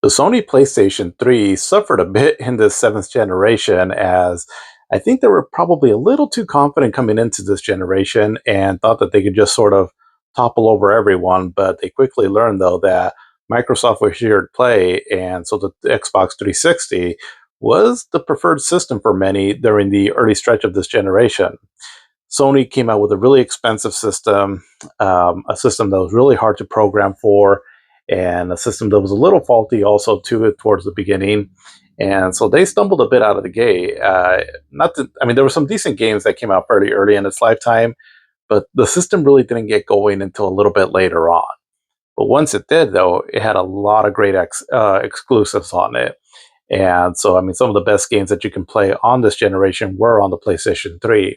The Sony PlayStation 3 suffered a bit in the seventh generation, as I think they were probably a little too confident coming into this generation and thought that they could just sort of topple over everyone. But they quickly learned, though, that Microsoft was here to play, and so the Xbox 360 was the preferred system for many during the early stretch of this generation. Sony came out with a really expensive system, a system that was really hard to program for, and a system that was a little faulty also to it towards the beginning. And so they stumbled a bit out of the gate. Not that, I mean, there were some decent games that came out fairly early in its lifetime, but the system really didn't get going until a little bit later on. But once it did, though, it had a lot of great exclusives on it. And so, I mean, some of the best games that you can play on this generation were on the PlayStation 3.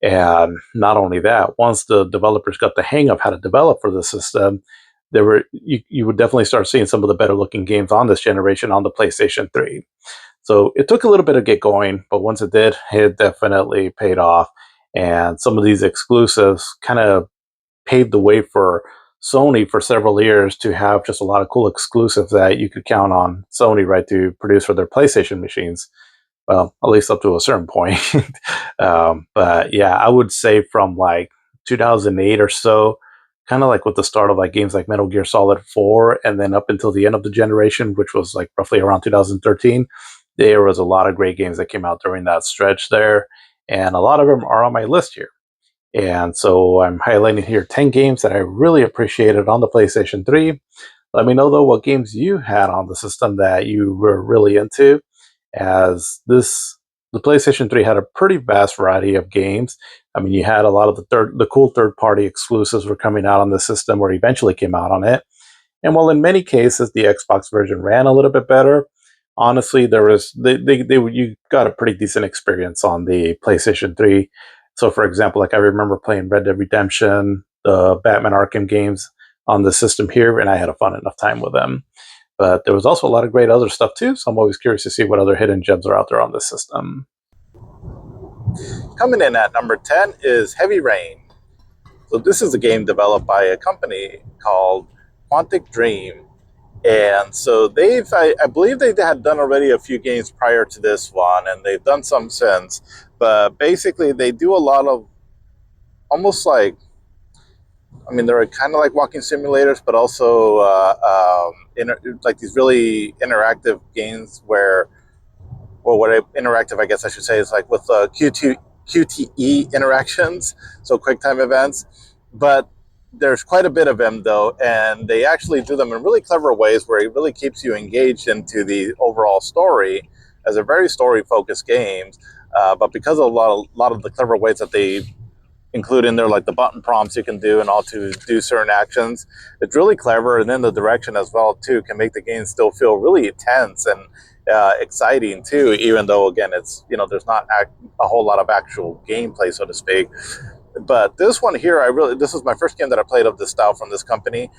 And not only that, once the developers got the hang of how to develop for the system, you would definitely start seeing some of the better looking games on this generation on the PlayStation 3. So it took a little bit to get going, but once it did, it definitely paid off. And some of these exclusives kind of paved the way for Sony for several years to have just a lot of cool exclusives that you could count on Sony, right, to produce for their PlayStation machines. Well, at least up to a certain point. But yeah, I would say from like 2008 or so, kind of like with the start of like games like Metal Gear Solid 4, and then up until the end of the generation, which was like roughly around 2013, there was a lot of great games that came out during that stretch there, and a lot of them are on my list here. And so I'm highlighting here 10 games that I really appreciated on the PlayStation 3. Let me know though what games you had on the system that you were really into, as the PlayStation 3 had a pretty vast variety of games. I mean, you had a lot of the cool third party exclusives were coming out on the system or eventually came out on it. And while in many cases the Xbox version ran a little bit better, honestly, there was you got a pretty decent experience on the PlayStation 3. So, for example, like I remember playing Red Dead Redemption, the Batman Arkham games on the system here, and I had a fun enough time with them. But there was also a lot of great other stuff too, so I'm always curious to see what other hidden gems are out there on this system. Coming in at number 10 is Heavy Rain. So this is a game developed by a company called Quantic Dream. And so I believe they had done already a few games prior to this one, and they've done some since. But basically, they do a lot of almost like, I mean, they're kind of like walking simulators, but also like these really interactive games where, well, interactive, I guess I should say, is like with QTE interactions, so QuickTime events. But there's quite a bit of them, though, and they actually do them in really clever ways where it really keeps you engaged into the overall story as a very story-focused game. But because of a lot of the clever ways that they include in there, like the button prompts you can do and all to do certain actions, it's really clever. And then the direction as well, too, can make the game still feel really tense and exciting too, even though again it's there's not a whole lot of actual gameplay, so to speak. But this one here, this was my first game that I played of this style from this company,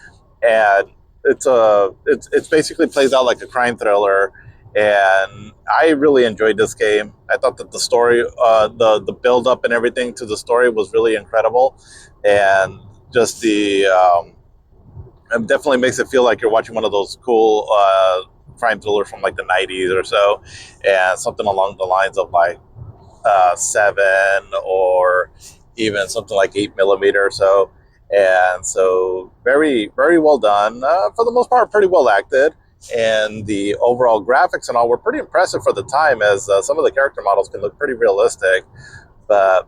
and it's basically plays out like a crime thriller, and I really enjoyed this game. I thought that the story, the build up and everything to the story was really incredible, and just it definitely makes it feel like you're watching one of those cool crime thrillers from like the 90s or so, and something along the lines of like Seven, or even something like 8mm or so. And so very, very well done. For the most part, pretty well acted. And the overall graphics and all were pretty impressive for the time, as some of the character models can look pretty realistic. But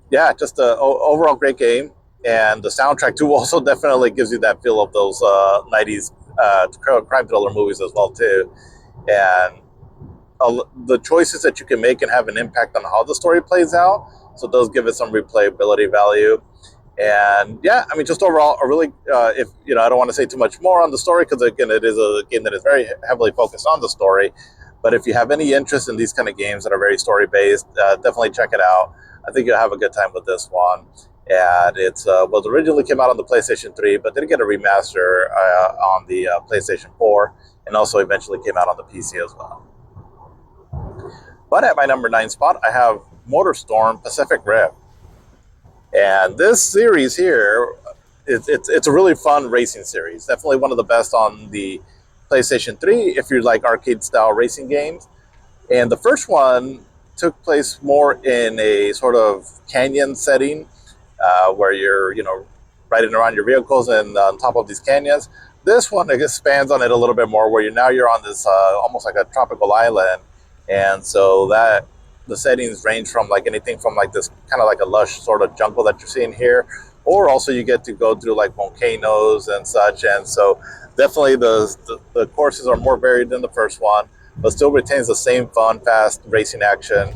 yeah, just an overall great game. And the soundtrack too also definitely gives you that feel of those 90s crime thriller movies as well too. And the choices that you can make can have an impact on how the story plays out. So it does give it some replayability value. And yeah, I mean, just overall, a really, if I don't want to say too much more on the story, because again, it is a game that is very heavily focused on the story. But if you have any interest in these kind of games that are very story based, definitely check it out. I think you'll have a good time with this one. And it's was originally came out on the PlayStation 3, but did get a remaster on the PlayStation 4, and also eventually came out on the PC as well. But at my number 9 spot, I have MotorStorm Pacific Rift. And this series here, it's a really fun racing series. Definitely one of the best on the PlayStation 3 if you like arcade style racing games. And the first one took place more in a sort of canyon setting, where you're, riding around your vehicles and on top of these canyons. This one expands on it a little bit more, where you're on this almost like a tropical island, and so that the settings range from like anything from like this kind of like a lush sort of jungle that you're seeing here, or also you get to go through like volcanoes and such. And so definitely the courses are more varied than the first one, but still retains the same fun, fast racing action.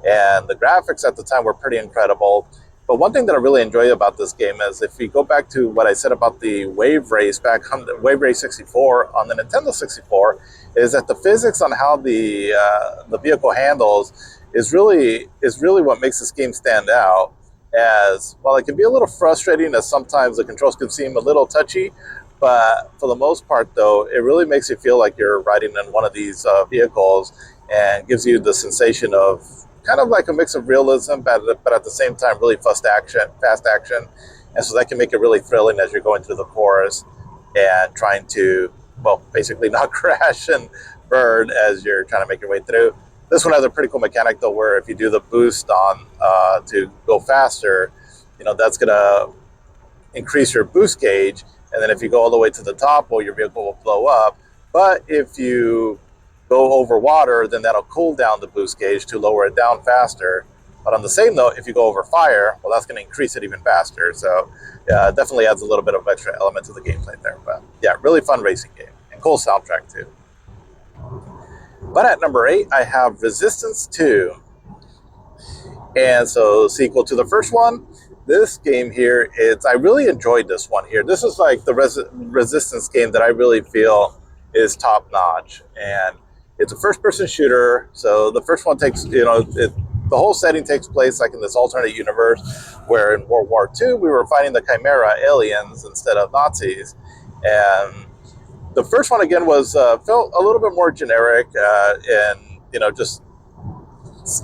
And the graphics at the time were pretty incredible. But one thing that I really enjoy about this game is if you go back to what I said about the Wave Race back on the Wave Race 64 on the Nintendo 64, is that the physics on how the vehicle handles is really what makes this game stand out. As while it can be a little frustrating, as sometimes the controls can seem a little touchy, but for the most part, though, it really makes you feel like you're riding in one of these vehicles, and gives you the sensation of kind of like a mix of realism, but at the same time, really fast action. And so that can make it really thrilling as you're going through the course and trying to, well, basically not crash and burn as you're trying to make your way through. This one has a pretty cool mechanic, though, where if you do the boost on to go faster, that's going to increase your boost gauge. And then if you go all the way to the top, well, your vehicle will blow up. But if you go over water, then that'll cool down the boost gauge to lower it down faster. But on the same note, if you go over fire, well, that's going to increase it even faster. So it definitely adds a little bit of extra element to the gameplay there. But yeah, really fun racing game, and cool soundtrack too. But at number 8, I have Resistance 2. And so, sequel to the first one, this game here, I really enjoyed this one here. This is like the Resistance game that I really feel is top notch. And it's a first-person shooter. So the first one takes, the whole setting takes place like in this alternate universe where in World War II we were fighting the Chimera aliens instead of Nazis. And the first one again felt a little bit more generic, and just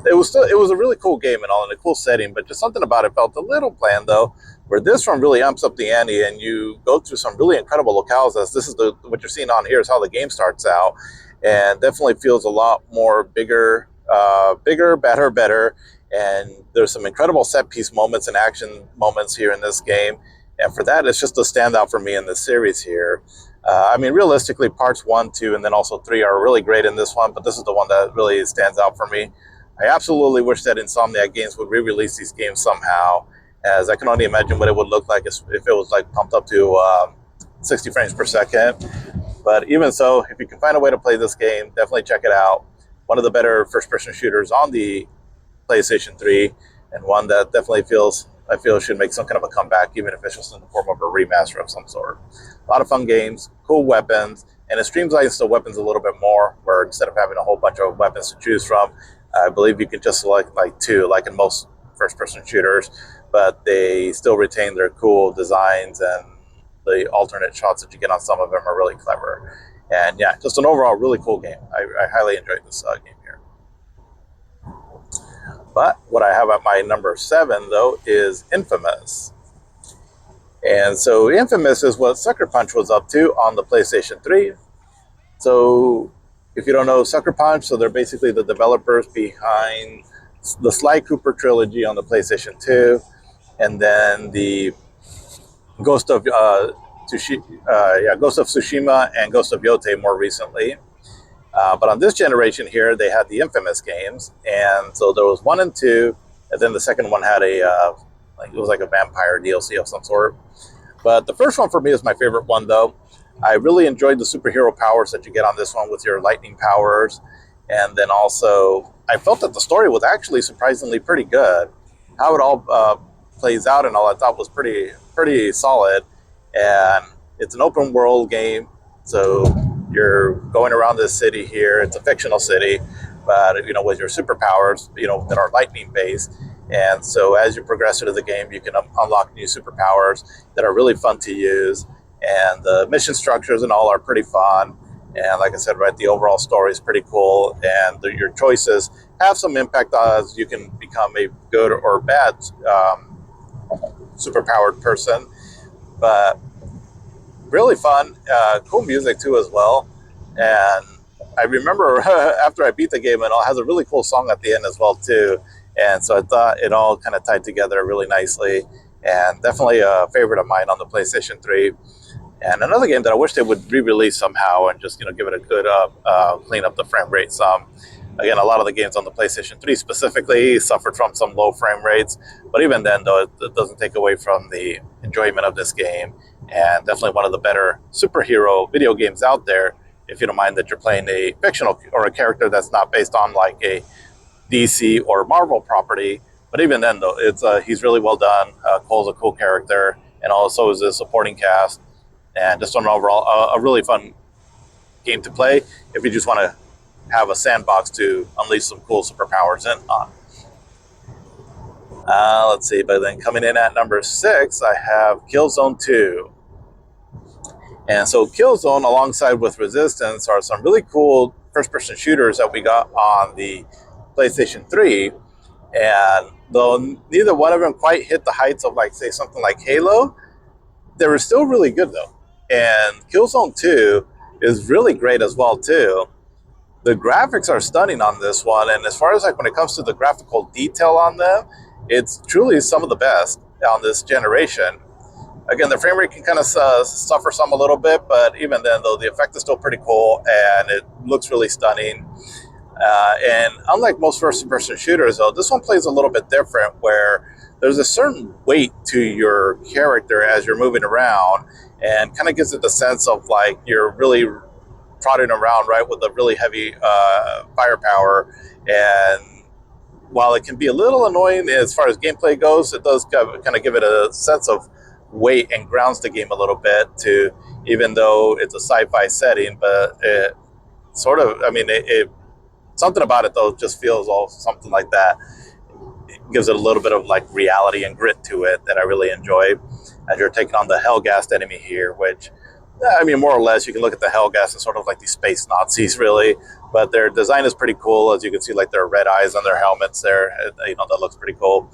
it was a really cool game and all, in a cool setting, but just something about it felt a little bland, though. Where this one really amps up the ante, and you go through some really incredible locales. As this is what you're seeing on here is how the game starts out, and definitely feels a lot more bigger, better. And there's some incredible set piece moments and action moments here in this game, and for that, it's just a standout for me in this series here. I mean, realistically, parts 1, 2, and then also 3 are really great in this one, but this is the one that really stands out for me. I absolutely wish that Insomniac Games would re-release these games somehow, as I can only imagine what it would look like if it was like pumped up to 60 frames per second. But even so, if you can find a way to play this game, definitely check it out. One of the better first-person shooters on the PlayStation 3, and one that definitely I feel should make some kind of a comeback, even if it's just in the form of a remaster of some sort. A lot of fun games, cool weapons, and it streamlines the weapons a little bit more, where instead of having a whole bunch of weapons to choose from, I believe you can just select like 2, like in most first-person shooters, but they still retain their cool designs, and the alternate shots that you get on some of them are really clever. And yeah, just an overall really cool game. I highly enjoyed this game here. But what I have at my number 7, though, is Infamous. And so Infamous is what Sucker Punch was up to on the PlayStation 3. So if you don't know Sucker Punch, so they're basically the developers behind the Sly Cooper trilogy on the PlayStation 2, and then the Ghost of Tsushima and Ghost of Yote more recently. But on this generation here, they had the Infamous games, and so there was 1 and 2, and then the second one had it was like a vampire DLC of some sort. But the first one for me is my favorite one, though. I really enjoyed the superhero powers that you get on this one with your lightning powers, and then also I felt that the story was actually surprisingly pretty good. How it all plays out and all, I thought was pretty solid. And it's an open world game, so you're going around this city here. It's a fictional city, but with your superpowers, that are lightning based. And so as you progress through the game, you can unlock new superpowers that are really fun to use. And the mission structures and all are pretty fun. And like I said, right, the overall story is pretty cool. And your choices have some impact as you can become a good or bad superpowered person. But really fun, cool music too as well. And I remember after I beat the game, and it has a really cool song at the end as well too. And so I thought it all kind of tied together really nicely, and definitely a favorite of mine on the PlayStation 3. And another game that I wish they would re-release somehow and just give it a good clean up the frame rate some. Again, a lot of the games on the PlayStation 3 specifically suffered from some low frame rates, but even then, though, it doesn't take away from the enjoyment of this game. And definitely one of the better superhero video games out there. If you don't mind that you're playing a fictional or a character that's not based on like a DC or Marvel property, but even then, though, it's he's really well done. Cole's a cool character, and also is a supporting cast, and just an overall a really fun game to play if you just want to have a sandbox to unleash some cool superpowers in on. Let's see, but then coming in at number 6, I have Killzone 2. And so Killzone, alongside with Resistance, are some really cool first-person shooters that we got on the PlayStation 3. And though neither one of them quite hit the heights of, like, say, something like Halo, they were still really good, though. And Killzone 2 is really great as well, too. The graphics are stunning on this one, and as far as like when it comes to the graphical detail on them, it's truly some of the best on this generation. Again, the frame rate can kind of suffer some a little bit, but even then, though, the effect is still pretty cool, and it looks really stunning. And unlike most first-person shooters, though, this one plays a little bit different, where there's a certain weight to your character as you're moving around, and kind of gives it the sense of like you're really trotting around, right, with a really heavy firepower. And while it can be a little annoying as far as gameplay goes, it does kind of give it a sense of weight and grounds the game a little bit, to even though it's a sci-fi setting, but it sort of, I mean, it something about it though just feels all something like that. It gives it a little bit of like reality and grit to it that I really enjoy, as you're taking on the Hellgast enemy here, which, I mean, more or less, you can look at the Hellgas as sort of like these space Nazis, really. But their design is pretty cool, as you can see, like their red eyes on their helmets there. That looks pretty cool.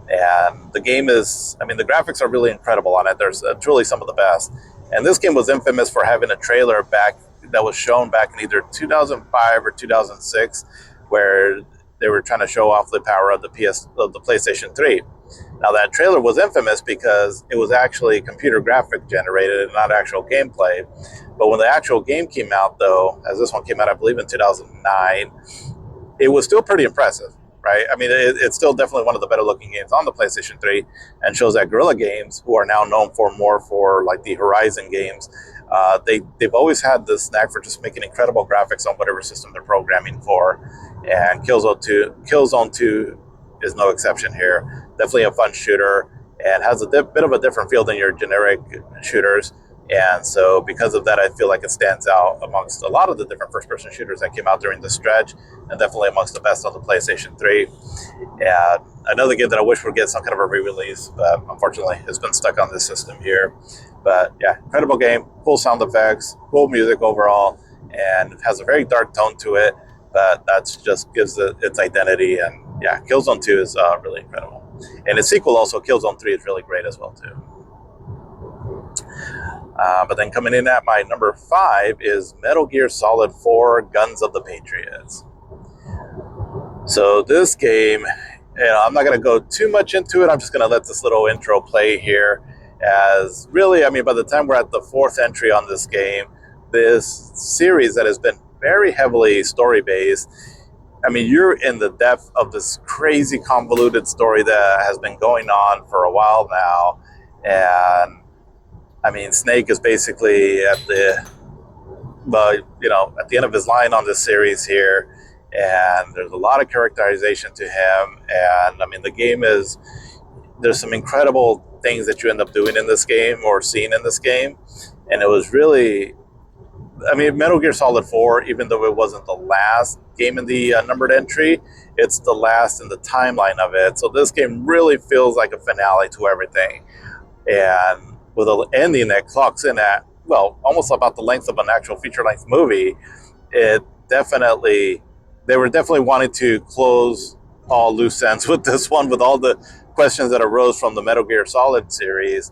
And the game is, I mean, the graphics are really incredible on it. There's truly some of the best. And this game was infamous for having a trailer back that was shown back in either 2005 or 2006, where they were trying to show off the power of the PlayStation 3. Now, that trailer was infamous because it was actually computer graphic generated and not actual gameplay. But when the actual game came out, though, as this one came out, I believe, in 2009, it was still pretty impressive, right? I mean, it's still definitely one of the better looking games on the PlayStation 3, and shows that Guerrilla Games, who are now known for more for like the Horizon games, they've always had this knack for just making incredible graphics on whatever system they're programming for. And Killzone 2 is no exception here. Definitely a fun shooter, and has a bit of a different feel than your generic shooters. And so because of that, I feel like it stands out amongst a lot of the different first-person shooters that came out during this stretch, and definitely amongst the best on the PlayStation 3. And another game that I wish would get some kind of a re-release, but unfortunately it's been stuck on this system here. But yeah, incredible game, cool sound effects, cool music overall, and it has a very dark tone to it, but that's just gives it its identity. And yeah, Killzone 2 is really incredible. And its sequel also, Killzone 3, is really great as well too. But then coming in at my number 5 is Metal Gear Solid 4 Guns of the Patriots. So this game, I'm not going to go too much into it. I'm just going to let this little intro play here, as really, I mean, by the time we're at the 4th entry on this game, this series that has been very heavily story-based, I mean, you're in the depth of this crazy convoluted story that has been going on for a while now. And I mean, Snake is basically at the end of his line on this series here, and there's a lot of characterization to him. And I mean, the game is, there's some incredible things that you end up doing in this game or seeing in this game. And it was really, I mean, Metal Gear Solid 4, even though it wasn't the last game in the numbered entry, it's the last in the timeline of it. So this game really feels like a finale to everything. And with an ending that clocks in at, well, almost about the length of an actual feature-length movie, they were definitely wanting to close all loose ends with this one, with all the questions that arose from the Metal Gear Solid series.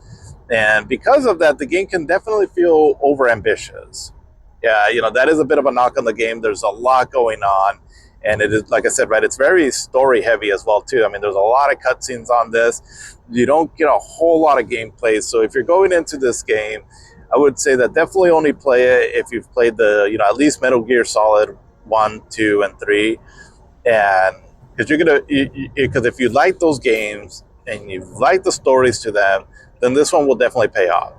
And because of that, the game can definitely feel overambitious. Yeah, that is a bit of a knock on the game. There's a lot going on, and it is, like I said, right, it's very story heavy as well too. I mean, there's a lot of cutscenes on this. You don't get a whole lot of gameplay, so if you're going into this game, I would say that definitely only play it if you've played the, at least Metal Gear Solid 1, 2, and 3. And because because if you like those games and you like the stories to them, then this one will definitely pay off.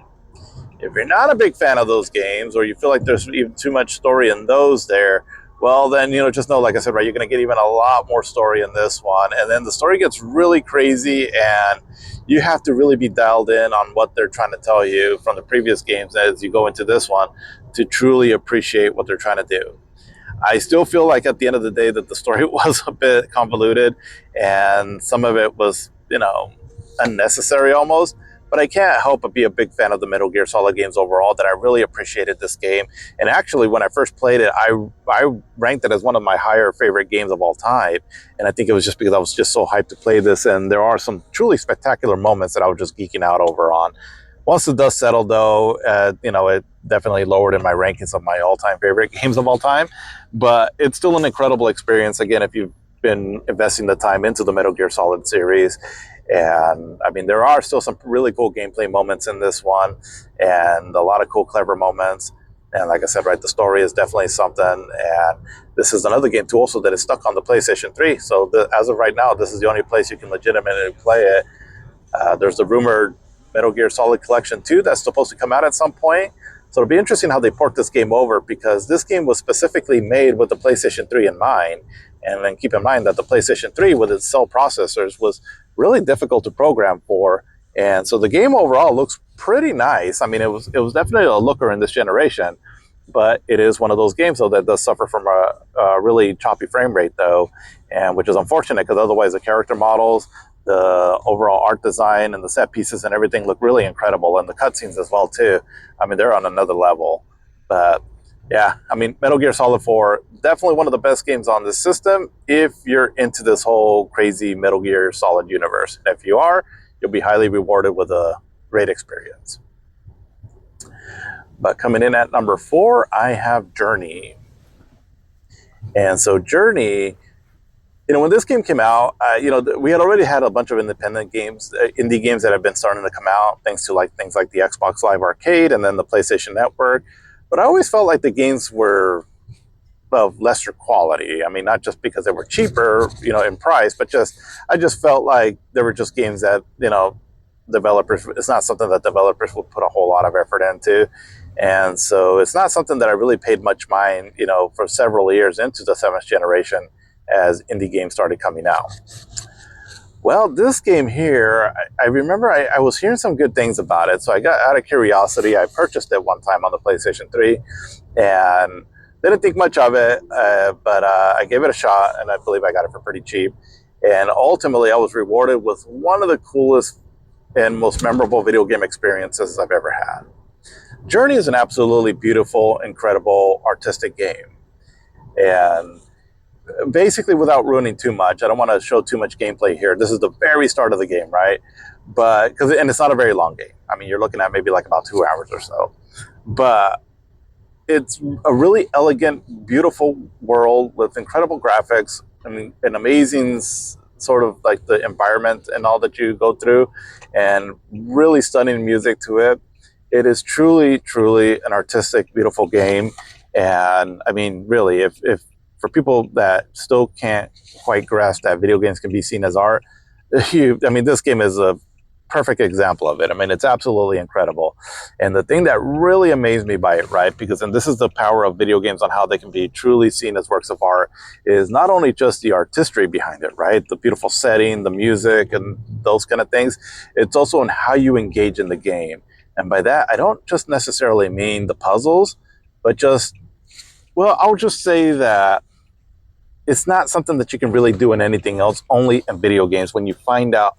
If you're not a big fan of those games, or you feel like there's even too much story in those there, well, then, just know, like I said, right, you're going to get even a lot more story in this one. And then the story gets really crazy, and you have to really be dialed in on what they're trying to tell you from the previous games as you go into this one to truly appreciate what they're trying to do. I still feel like at the end of the day that the story was a bit convoluted, and some of it was, unnecessary almost. But I can't help but be a big fan of the Metal Gear Solid games overall, that I really appreciated this game. And actually, when I first played it, I ranked it as one of my higher favorite games of all time. And I think it was just because I was just so hyped to play this. And there are some truly spectacular moments that I was just geeking out over on. Once the dust settled, though, it definitely lowered in my rankings of my all-time favorite games of all time. But it's still an incredible experience, again, if you've been investing the time into the Metal Gear Solid series. And I mean, there are still some really cool gameplay moments in this one, and a lot of cool, clever moments. And like I said, right, the story is definitely something. And this is another game too, also, that is stuck on the PlayStation 3. So as of right now, this is the only place you can legitimately play it. There's the rumored Metal Gear Solid Collection 2 that's supposed to come out at some point. So it'll be interesting how they port this game over, because this game was specifically made with the PlayStation 3 in mind. And then keep in mind that the PlayStation 3, with its cell processors, was really difficult to program for. And so the game overall looks pretty nice. I mean, it was definitely a looker in this generation, but it is one of those games, though, that does suffer from a really choppy frame rate, though, and which is unfortunate, because otherwise the character models, the overall art design, and the set pieces and everything look really incredible, and the cutscenes as well too. I mean, they're on another level. But yeah, I mean, Metal Gear Solid 4, definitely one of the best games on this system if you're into this whole crazy Metal Gear Solid universe. And if you are, you'll be highly rewarded with a great experience. But coming in at number 4, I have Journey. And so Journey, when this game came out, we had already had a bunch of independent games, indie games that have been starting to come out, thanks to things like the Xbox Live Arcade and then the PlayStation Network. But I always felt like the games were of lesser quality. I mean, not just because they were cheaper, in price, but I just felt like they were just games that, developers, it's not something that developers would put a whole lot of effort into. And so it's not something that I really paid much mind, for several years into the 7th generation as indie games started coming out. Well, this game here, I remember I was hearing some good things about it. So I got, out of curiosity, I purchased it one time on the PlayStation 3 and didn't think much of it, but I gave it a shot, and I believe I got it for pretty cheap. And ultimately, I was rewarded with one of the coolest and most memorable video game experiences I've ever had. Journey is an absolutely beautiful, incredible, artistic game. And basically, without ruining too much, I don't want to show too much gameplay here. This is the very start of the game, right? And it's not a very long game. I mean, you're looking at maybe like about 2 hours or so. But it's a really elegant, beautiful world with incredible graphics and an amazing sort of like the environment and all that you go through, and really stunning music to it. It is truly, truly an artistic, beautiful game. And I mean, really, if for people that still can't quite grasp that video games can be seen as art, this game is a perfect example of it. I mean, it's absolutely incredible. And the thing that really amazed me by it, right, and this is the power of video games on how they can be truly seen as works of art, is not only just the artistry behind it, right, the beautiful setting, the music, and those kind of things. It's also in how you engage in the game. And by that, I don't just necessarily mean the puzzles, but I'll just say that it's not something that you can really do in anything else, only in video games. When you find out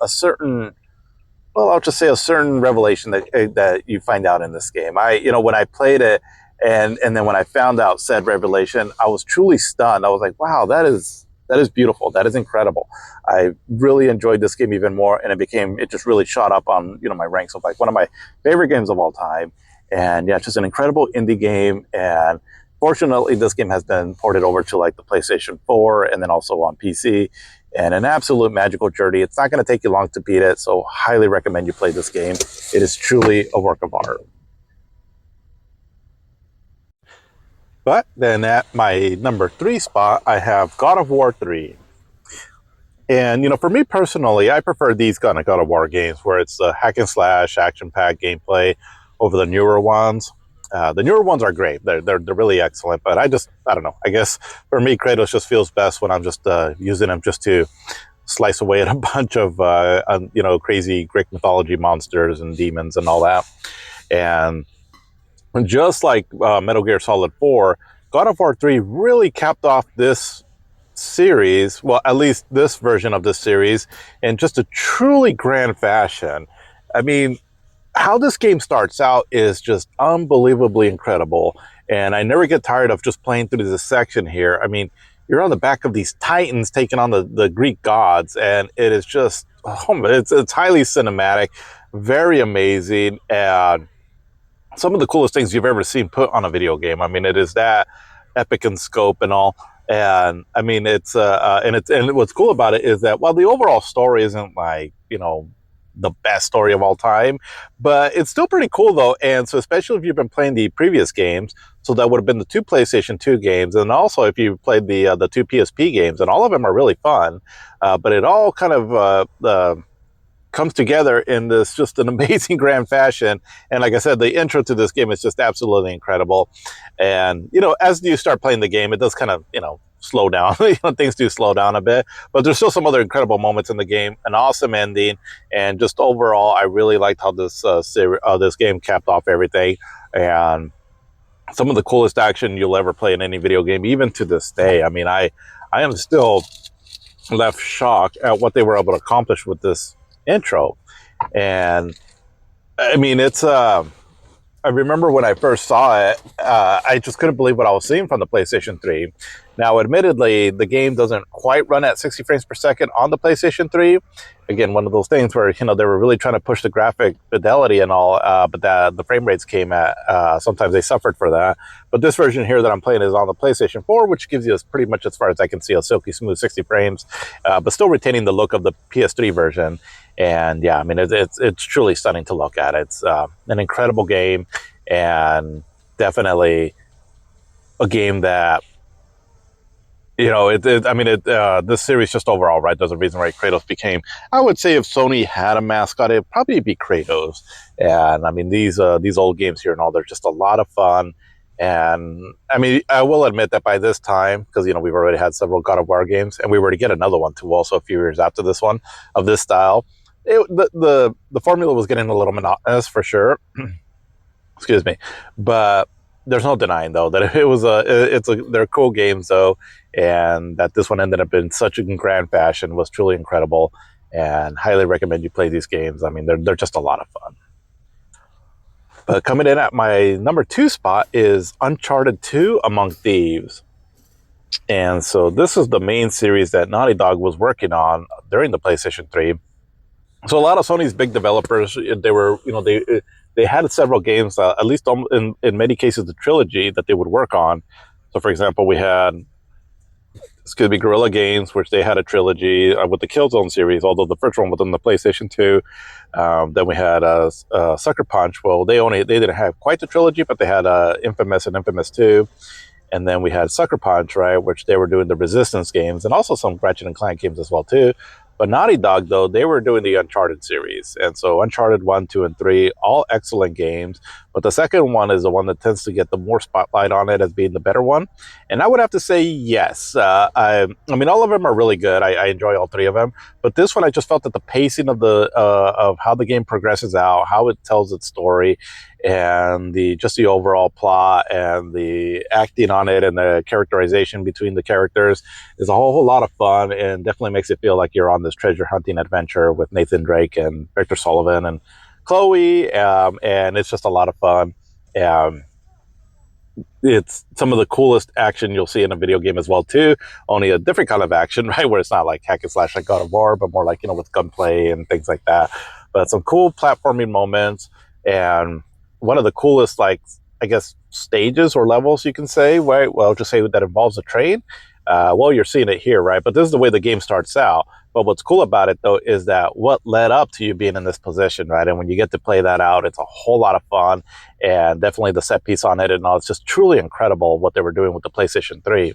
I'll just say a certain revelation that you find out in this game. When I played it, and then when I found out said revelation, I was truly stunned. I was like, wow, that is beautiful. That is incredible. I really enjoyed this game even more, and it just really shot up on, my ranks of like one of my favorite games of all time. And yeah, it's just an incredible indie game. And fortunately, this game has been ported over to like the PlayStation 4 and then also on PC. And an absolute magical journey. It's not going to take you long to beat it, so highly recommend you play this game. It is truly a work of art. But then at my number 3 spot, I have God of War 3. And, for me personally, I prefer these kind of God of War games where it's the hack and slash, action packed gameplay over the newer ones. The newer ones are great. They're really excellent. But I don't know. I guess for me, Kratos just feels best when I'm just using them just to slice away at a bunch of, crazy Greek mythology monsters and demons and all that. And just like Metal Gear Solid 4, God of War 3 really capped off this series, well, at least this version of this series, in just a truly grand fashion. I mean, how this game starts out is just unbelievably incredible, and I never get tired of just playing through this section here. I mean, you're on the back of these titans taking on the Greek gods, and it is just, it's highly cinematic, very amazing, and some of the coolest things you've ever seen put on a video game. I mean, it is that epic in scope and all. And I mean, and what's cool about it is that while the overall story isn't like, the best story of all time, but it's still pretty cool though. And so, especially if you've been playing the previous games, so that would have been the 2 PlayStation 2 games, and also if you played the 2 PSP games, and all of them are really fun. But it all kind of comes together in this just an amazing grand fashion. And like I said, the intro to this game is just absolutely incredible. And as you start playing the game, it does kind of slow down. Things do slow down a bit, but there's still some other incredible moments in the game. An awesome ending, and just overall, I really liked how this game capped off everything. And some of the coolest action you'll ever play in any video game, even to this day. I mean, I am still left shocked at what they were able to accomplish with this intro. And I mean, I remember when I first saw it, I just couldn't believe what I was seeing from the PlayStation 3. Now, admittedly, the game doesn't quite run at 60 frames per second on the PlayStation 3. Again, one of those things where, they were really trying to push the graphic fidelity and all, but the frame rates came at, sometimes they suffered for that. But this version here that I'm playing is on the PlayStation 4, which gives you pretty much, as far as I can see, a silky smooth 60 frames, but still retaining the look of the PS3 version. And yeah, I mean, it's truly stunning to look at. It's an incredible game, and definitely a game that, this series just overall, right, there's a reason why Kratos became, I would say if Sony had a mascot, it'd probably be Kratos. And I mean, these old games here and all, they're just a lot of fun. And I mean, I will admit that by this time, because, we've already had several God of War games, and we were to get another one too, also a few years after this one, of this style. The formula was getting a little monotonous for sure. Excuse me, but there's no denying though that they're cool games though, and that this one ended up in such a grand fashion was truly incredible, and highly recommend you play these games. I mean, they're just a lot of fun. But coming in at my number 2 spot is Uncharted 2: Among Thieves. And so this is the main series that Naughty Dog was working on during the PlayStation 3. So a lot of Sony's big developers, they were, they had several games, at least in many cases, the trilogy that they would work on. So, for example, we had, Guerrilla Games, which they had a trilogy with the Killzone series, although the first one was on the PlayStation 2. Then we had Sucker Punch. Well, they didn't have quite the trilogy, but they had Infamous and Infamous 2. And then we had Sucker Punch, right, which they were doing the Resistance games, and also some Ratchet and Clank games as well, too. But Naughty Dog, though, they were doing the Uncharted series. And so Uncharted 1, 2, and 3, all excellent games. But the second one is the one that tends to get the more spotlight on it as being the better one. And I would have to say yes. I mean, all of them are really good. I enjoy all 3 of them. But this one, I just felt that the pacing of how the game progresses out, how it tells its story, and the overall plot and the acting on it and the characterization between the characters is a whole lot of fun, and definitely makes it feel like you're on this treasure hunting adventure with Nathan Drake and Victor Sullivan and Chloe, and it's just a lot of fun. It's some of the coolest action you'll see in a video game as well too, only a different kind of action, right, where it's not like hack and slash like God of War, but more like, you know, with gunplay and things like that. But some cool platforming moments, and one of the coolest, like, I guess, stages or levels you can say, right? Well, just say that involves a train. Well, you're seeing it here, right? But this is the way the game starts out. But what's cool about it, though, is that what led up to you being in this position, right? And when you get to play that out, it's a whole lot of fun, and definitely the set piece on it and all. It's just truly incredible what they were doing with the PlayStation 3.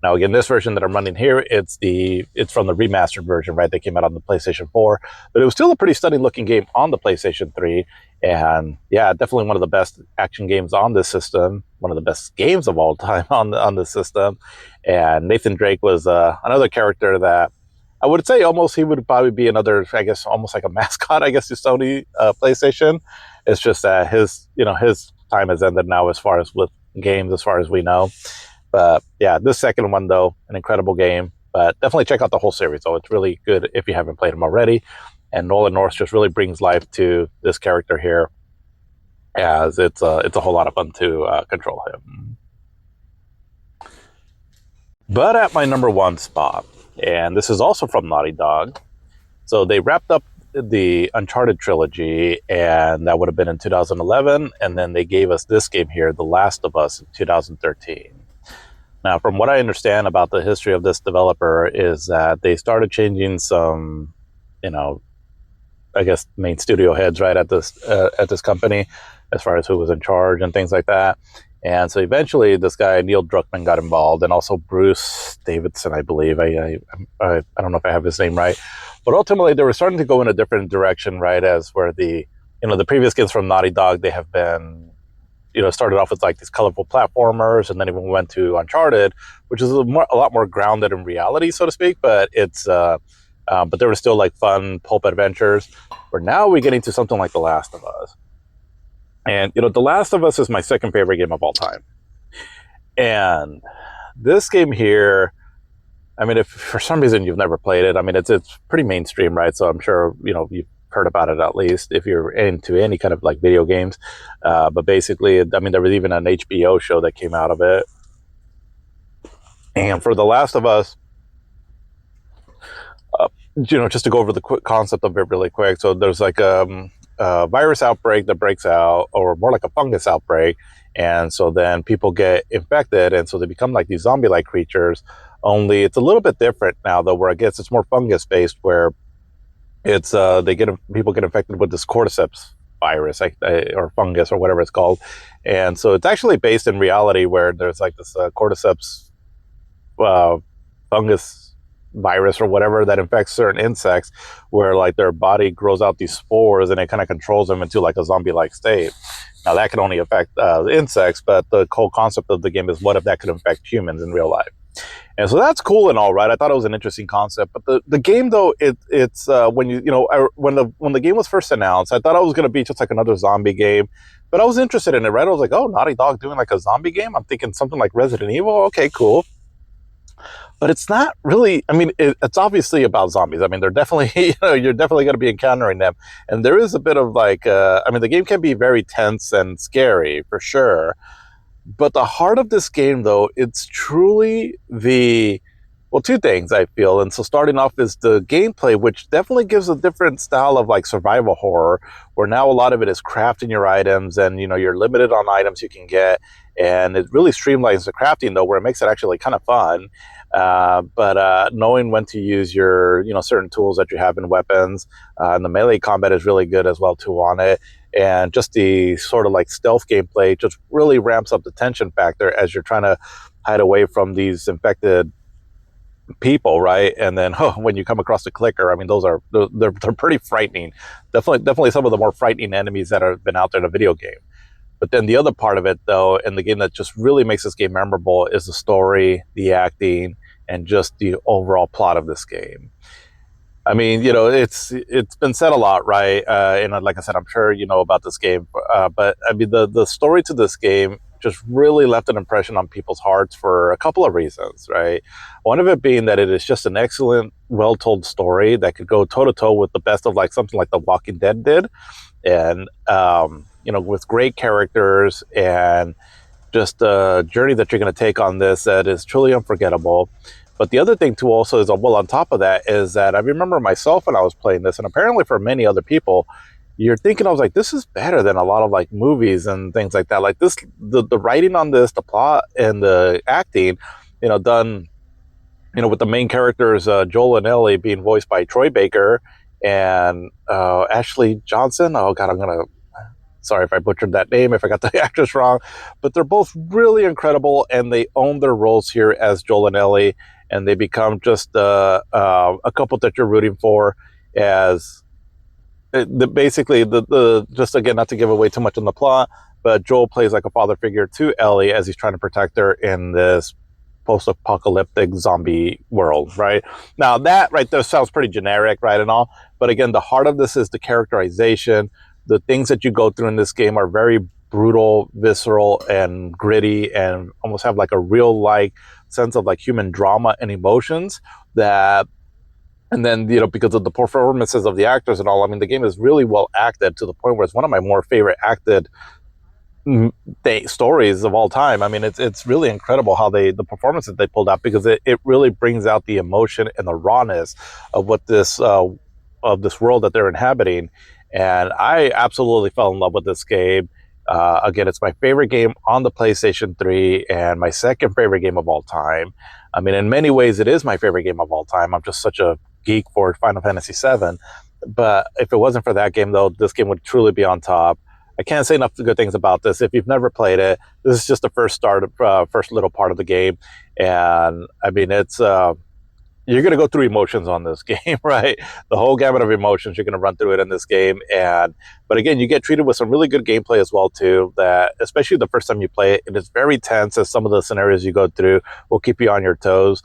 Now, again, this version that I'm running here, it's from the remastered version, right? That came out on the PlayStation 4, but it was still a pretty stunning looking game on the PlayStation 3. And yeah, definitely one of the best action games on this system, one of the best games of all time on this system. And Nathan Drake was another character that I would say almost he would probably be another, I guess, almost like a mascot, I guess, to Sony PlayStation. It's just that his time has ended now as far as with games, as far as we know. But yeah, this second one, though, an incredible game. But definitely check out the whole series, though. It's really good if you haven't played them already. And Nolan North just really brings life to this character here, as it's a whole lot of fun to control him. But at my number one spot, and this is also from Naughty Dog, so they wrapped up the Uncharted trilogy, and that would have been in 2011, and then they gave us this game here, The Last of Us, in 2013. Now, from what I understand about the history of this developer is that they started changing some, I guess main studio heads right at this company, as far as who was in charge and things like that. And so eventually, this guy Neil Druckmann got involved, and also Bruce Davidson, I believe. I don't know if I have his name right, but ultimately they were starting to go in a different direction, right? As where the previous games from Naughty Dog, they have been started off with like these colorful platformers, and then even went to Uncharted, which is a lot more grounded in reality, so to speak. But but there were still like fun pulp adventures. Where now we're getting to something like The Last of Us, and The Last of Us is my second favorite game of all time. And this game here, I mean, if for some reason you've never played it, I mean, it's pretty mainstream, right? So I'm sure you've heard about it at least if you're into any kind of like video games. But basically, I mean, there was even an HBO show that came out of it. And for The Last of Us, just to go over the quick concept of it really quick. So there's like a virus outbreak that breaks out, or more like a fungus outbreak. And so then people get infected, and so they become like these zombie-like creatures. Only it's a little bit different now, though, where I guess it's more fungus-based, where it's people get infected with this cordyceps virus, or fungus, or whatever it's called. And so it's actually based in reality, where there's like this cordyceps fungus virus or whatever that infects certain insects, where like their body grows out these spores, and it kind of controls them into like a zombie-like state. Now that can only affect insects, but the whole concept of the game is, what if that could infect humans in real life? And so that's cool and all, right? I thought it was an interesting concept, but the game, though, it's when when the game was first announced, I thought it was going to be just like another zombie game, but I was interested in it, right? I was like, oh, Naughty Dog doing like a zombie game? I'm thinking something like Resident Evil. Okay, cool. But it's not really. I mean, it's obviously about zombies. I mean, they're definitely, you're definitely going to be encountering them, and there is a bit of like, I mean, the game can be very tense and scary for sure. But the heart of this game, though, it's truly two things I feel. And so starting off is the gameplay, which definitely gives a different style of like survival horror, where now a lot of it is crafting your items, and, you're limited on items you can get. And it really streamlines the crafting, though, where it makes it actually kind of fun. But knowing when to use your, certain tools that you have in weapons, and the melee combat is really good as well, too, on it. And just the sort of like stealth gameplay just really ramps up the tension factor as you're trying to hide away from these infected people, right? And then when you come across the clicker, I mean, they're pretty frightening. Definitely some of the more frightening enemies that have been out there in a video game. But then the other part of it, though, and the game that just really makes this game memorable, is the story, the acting, and just the overall plot of this game. I mean, it's been said a lot, right? And like I said, I'm sure you know about this game. But I mean, the story to this game just really left an impression on people's hearts for a couple of reasons, right? One of it being that it is just an excellent, well-told story that could go toe-to-toe with the best of like something like The Walking Dead did. And, with great characters, and just a journey that you're going to take on this that is truly unforgettable. But the other thing, too, also is, well, on top of that, is that I remember myself when I was playing this, and apparently for many other people, you're thinking, I was like, this is better than a lot of like movies and things like that. Like this, the writing on this, the plot and the acting, done, with the main characters, Joel and Ellie being voiced by Troy Baker and Ashley Johnson. Oh God, sorry if I butchered that name, if I got the actress wrong, but they're both really incredible and they own their roles here as Joel and Ellie, and they become just a couple that you're rooting for as basically the just again, not to give away too much in the plot, but Joel plays like a father figure to Ellie as he's trying to protect her in this post-apocalyptic zombie world, right? Now that right there sounds pretty generic, right, and all, but again, the heart of this is the characterization. The things that you go through in this game are very brutal, visceral, and gritty, and almost have like a real like sense of like human drama and emotions that. And then, because of the performances of the actors and all, I mean, the game is really well acted to the point where it's one of my more favorite acted stories of all time. I mean, it's really incredible how the performances they pulled out, because it really brings out the emotion and the rawness of what this of this world that they're inhabiting. And I absolutely fell in love with this game. Again, it's my favorite game on the PlayStation 3 and my second favorite game of all time. I mean, in many ways, it is my favorite game of all time. I'm just such a geek for Final Fantasy VII. But if it wasn't for that game, though, this game would truly be on top. I can't say enough good things about this. If you've never played it, this is just the first little part of the game, and I mean, it's you're going to go through emotions on this game, right? The whole gamut of emotions, you're going to run through it in this game. And but again, you get treated with some really good gameplay as well too, that especially the first time you play it, it is very tense, as some of the scenarios you go through will keep you on your toes.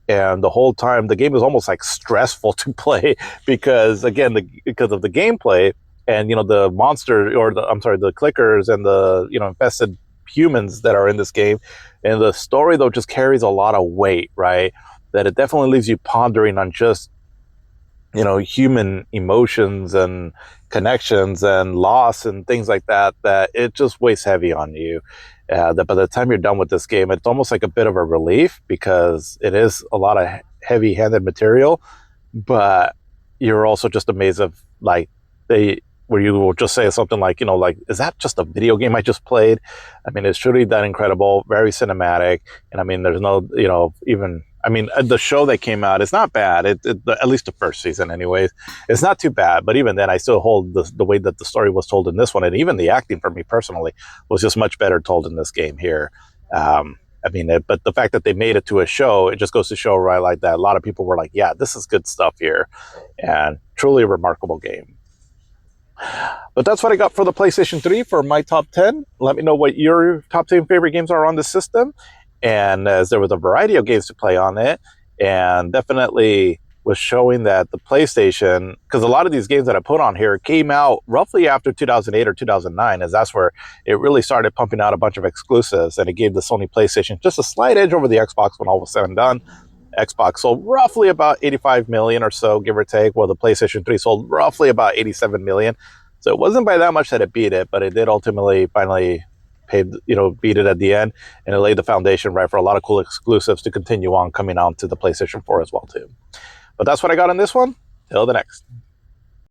And the whole time the game is almost like stressful to play, because again, because of the gameplay, and the monster, or I'm sorry, the clickers and the infested humans that are in this game. And the story though just carries a lot of weight, right? That it definitely leaves you pondering on just human emotions and connections and loss and things like that, that it just weighs heavy on you. That by the time you're done with this game, it's almost like a bit of a relief, because it is a lot of heavy handed material, but you're also just amazed of like they where you will just say something like, like, is that just a video game I just played? I mean, it's truly that incredible, very cinematic. And I mean, there's no, even, I mean, the show that came out, it's not bad. At least the first season, anyways, it's not too bad. But even then, I still hold the way that the story was told in this one, and even the acting for me personally was just much better told in this game here. I mean, but the fact that they made it to a show, it just goes to show, right, like that. A lot of people were like, "Yeah, this is good stuff here," and truly a remarkable game. But that's what I got for the PlayStation 3 for my top 10. Let me know what your top 10 favorite games are on the system. And as there was a variety of games to play on it, and definitely was showing that the PlayStation, because a lot of these games that I put on here came out roughly after 2008 or 2009, as that's where it really started pumping out a bunch of exclusives, and it gave the Sony PlayStation just a slight edge over the Xbox when all was said and done. Xbox sold roughly about 85 million or so, give or take, while the PlayStation 3 sold roughly about 87 million. So it wasn't by that much that it beat it, but it did ultimately finally beat it at the end, and it laid the foundation right for a lot of cool exclusives to continue on coming on to the PlayStation 4 as well too. But that's what I got on this one. Till the next.